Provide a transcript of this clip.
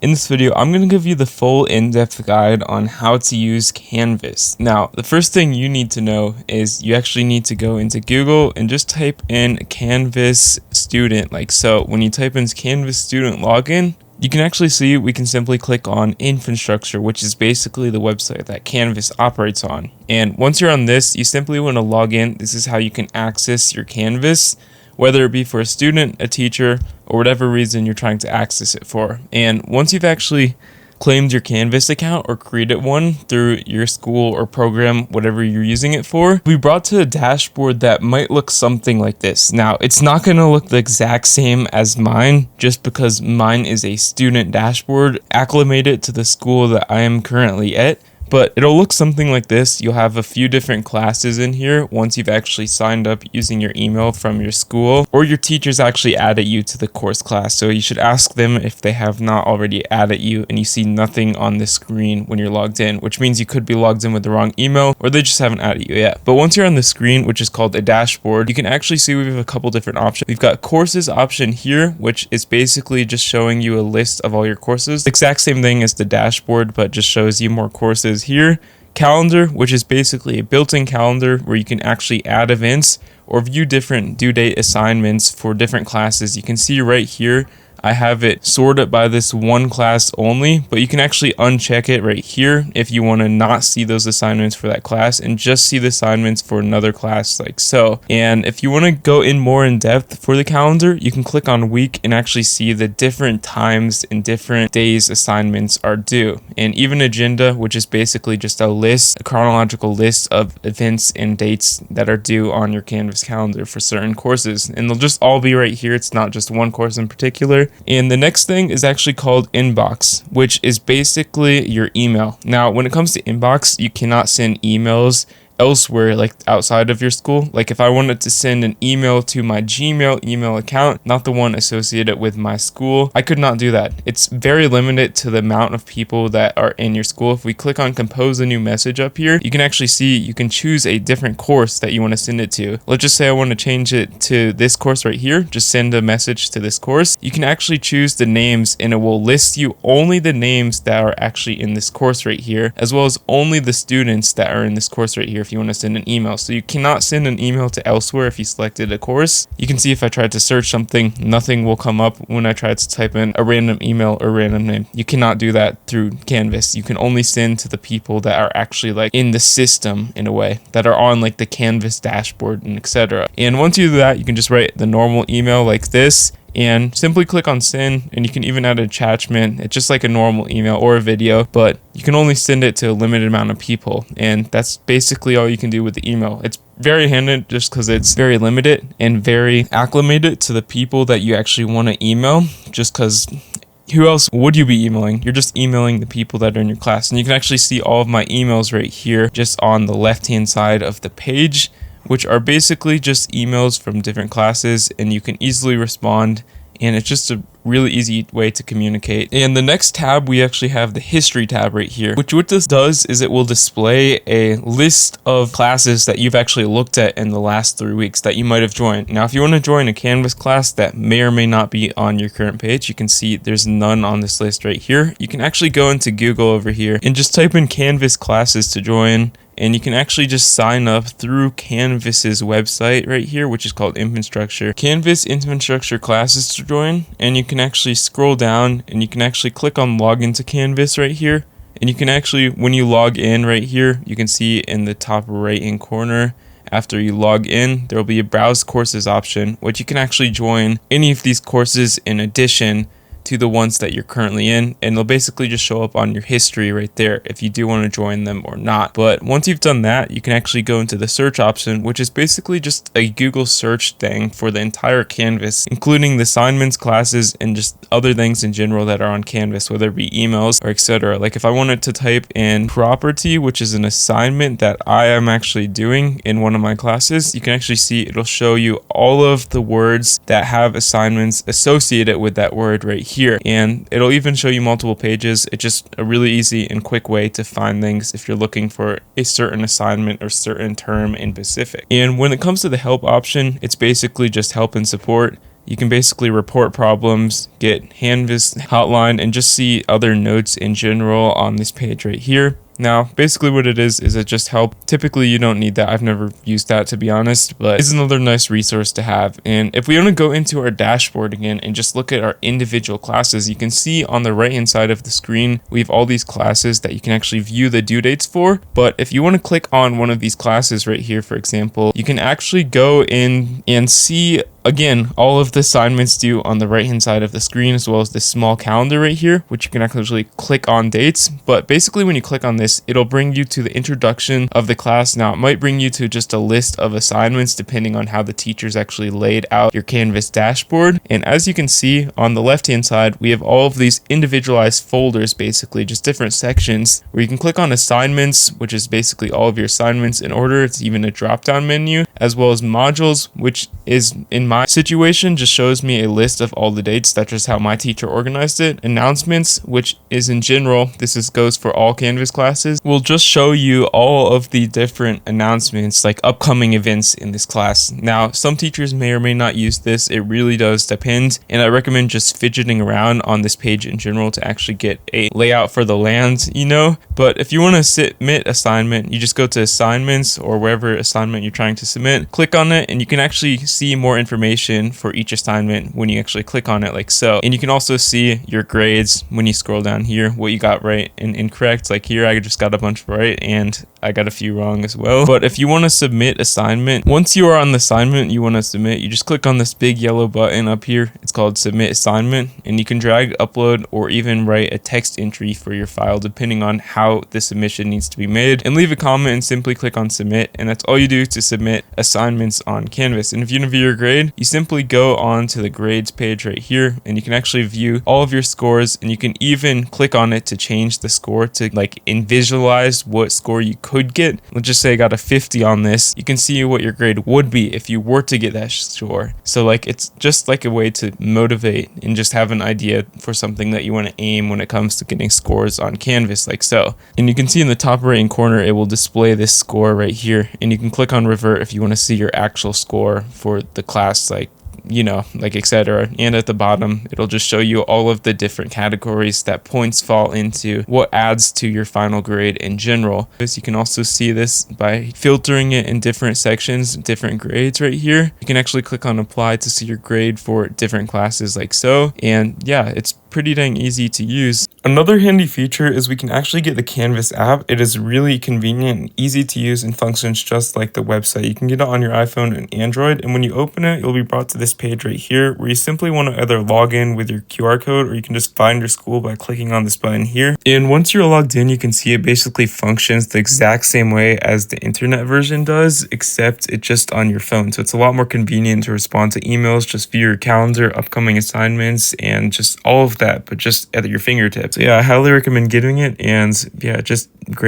In this video, I'm going to give you the full in-depth guide on how to use Canvas. Now, the first thing you need to know is you actually need to go into Google and just type in Canvas student like so. When you type in Canvas student login, you can actually see we can simply click on infrastructure, which is basically the website that Canvas operates on. And once you're on this, you simply want to log in. This is how you can access your Canvas, whether it be for a student, a teacher, or whatever reason you're trying to access it for. And once you've actually claimed your Canvas account or created one through your school or program, whatever you're using it for, we brought to a dashboard that might look something like this. Now, it's not going to look the exact same as mine just because mine is a student dashboard acclimated to the school that I am currently at. But it'll look something like this. You'll have a few different classes in here once you've actually signed up using your email from your school, or your teachers actually added you to the course class. So you should ask them if they have not already added you and you see nothing on the screen when you're logged in, which means you could be logged in with the wrong email or they just haven't added you yet. But once you're on the screen, which is called a dashboard, you can actually see we have a couple different options. We've got courses option here, which is basically just showing you a list of all your courses. The exact same thing as the dashboard, but just shows you more courses here. Calendar, which is basically a built-in calendar where you can actually add events or view different due date assignments for different classes. You can see right here I have it sorted by this one class only, but you can actually uncheck it right here if you want to not see those assignments for that class and just see the assignments for another class like so. And if you want to go in more in depth for the calendar, you can click on week and actually see the different times and different days assignments are due. And even agenda, which is basically just a list, a chronological list of events and dates that are due on your Canvas calendar for certain courses. And they'll just all be right here. It's not just one course in particular. And the next thing is actually called inbox, which is basically your email. Now, when it comes to inbox, you cannot send emails elsewhere, like outside of your school. Like if I wanted to send an email to my Gmail email account, not the one associated with my school, I could not do that. It's very limited to the amount of people that are in your school. If we click on compose a new message up here, you can actually see you can choose a different course that you want to send it to. Let's just say I want to change it to this course right here. Just send a message to this course. You can actually choose the names and it will list you only the names that are actually in this course right here, as well as only the students that are in this course right here if you want to send an email. So you cannot send an email to elsewhere if you selected a course. You can see if I tried to search something, nothing will come up when I tried to type in a random email or random name. You cannot do that through Canvas. You can only send to the people that are actually like in the system in a way, that are on like the Canvas dashboard and etc. And once you do that, you can just write the normal email like this and simply click on send, and you can even add an attachment. It's just like a normal email or a video, but you can only send it to a limited amount of people, and that's basically all you can do with the email. It's very handy just because it's very limited and very acclimated to the people that you actually want to email, just because who else would you be emailing? You're just emailing the people that are in your class. And you can actually see all of my emails right here just on the left hand side of the page, which are basically just emails from different classes, and you can easily respond, and it's just a really easy way to communicate. And the next tab, we actually have the history tab right here, which what this does is it will display a list of classes that you've actually looked at in the last 3 weeks that you might have joined. Now, if you want to join a Canvas class that may or may not be on your current page, you can see there's none on this list right here. You can actually go into Google over here and just type in Canvas classes to join, and you can actually just sign up through Canvas's website right here, which is called Infrastructure. Canvas Infrastructure classes to join, and you can actually scroll down and you can actually click on login to Canvas right here. And you can actually, when you log in right here, you can see in the top right hand corner, after you log in, there will be a browse courses option, which you can actually join any of these courses in addition to the ones that you're currently in, and they'll basically just show up on your history right there if you do want to join them or not. But once you've done that, you can actually go into the search option, which is basically just a Google search thing for the entire Canvas, including the assignments, classes, and just other things in general that are on Canvas, whether it be emails or etc. Like if I wanted to type in property, which is an assignment that I am actually doing in one of my classes, you can actually see it'll show you all of the words that have assignments associated with that word right here, and it'll even show you multiple pages. It's just a really easy and quick way to find things if you're looking for a certain assignment or certain term in specific. And when it comes to the help option, it's basically just help and support. You can basically report problems, get Canvas hotline, and just see other notes in general on this page right here. Now, basically what it is it just help. Typically, you don't need that. I've never used that, to be honest, but it's another nice resource to have. And if we want to go into our dashboard again and just look at our individual classes, you can see on the right-hand side of the screen, we have all these classes that you can actually view the due dates for. But if you want to click on one of these classes right here, for example, you can actually go in and see again, all of the assignments due on the right hand side of the screen, as well as this small calendar right here, which you can actually click on dates. But basically when you click on this, it'll bring you to the introduction of the class. Now it might bring you to just a list of assignments depending on how the teachers actually laid out your Canvas dashboard. And as you can see on the left hand side, we have all of these individualized folders, basically just different sections where you can click on assignments, which is basically all of your assignments in order. It's even a drop down menu, as well as modules, which is in my situation just shows me a list of all the dates. That's just how my teacher organized it. Announcements, which is in general, goes for all Canvas classes, will just show you all of the different announcements, like upcoming events in this class. Now, some teachers may or may not use this. It really does depend, and I recommend just fidgeting around on this page in general to actually get a layout for the land, But if you want to submit assignment, you just go to assignments or wherever assignment you're trying to submit, click on it, and you can actually see more information for each assignment when you actually click on it, like so. And you can also see your grades when you scroll down here, what you got right and incorrect. Like here, I just got a bunch right and I got a few wrong as well. But if you want to submit assignment, once you are on the assignment you want to submit, you just click on this big yellow button up here. It's called submit assignment, and you can drag, upload, or even write a text entry for your file depending on how the submission needs to be made, and leave a comment and simply click on submit. And that's all you do to submit assignments on Canvas. And if you want to view your grade, you simply go on to the grades page right here, and you can actually view all of your scores, and you can even click on it to change the score to visualize what score you could get. Let's just say I got a 50 on this. You can see what your grade would be if you were to get that score. So it's just like a way to motivate and just have an idea for something that you want to aim when it comes to getting scores on Canvas, like so. And you can see in the top right hand corner, it will display this score right here, and you can click on revert if you want to see your actual score for the class, etc. And at the bottom, it'll just show you all of the different categories that points fall into, what adds to your final grade in general. You can also see this by filtering it in different sections, different grades right here. You can actually click on apply to see your grade for different classes, like so. And yeah, it's pretty dang easy to use. Another handy feature is we can actually get the Canvas app. It is really convenient and easy to use and functions just like the website. You can get it on your iPhone and Android, and when you open it, you'll be brought to this page right here where you simply want to either log in with your QR code, or you can just find your school by clicking on this button here. And once you're logged in, you can see it basically functions the exact same way as the internet version does, except it's just on your phone. So it's a lot more convenient to respond to emails, just view your calendar, upcoming assignments, and just all of that, but just at your fingertips. So yeah, I highly recommend getting it, and yeah, just great.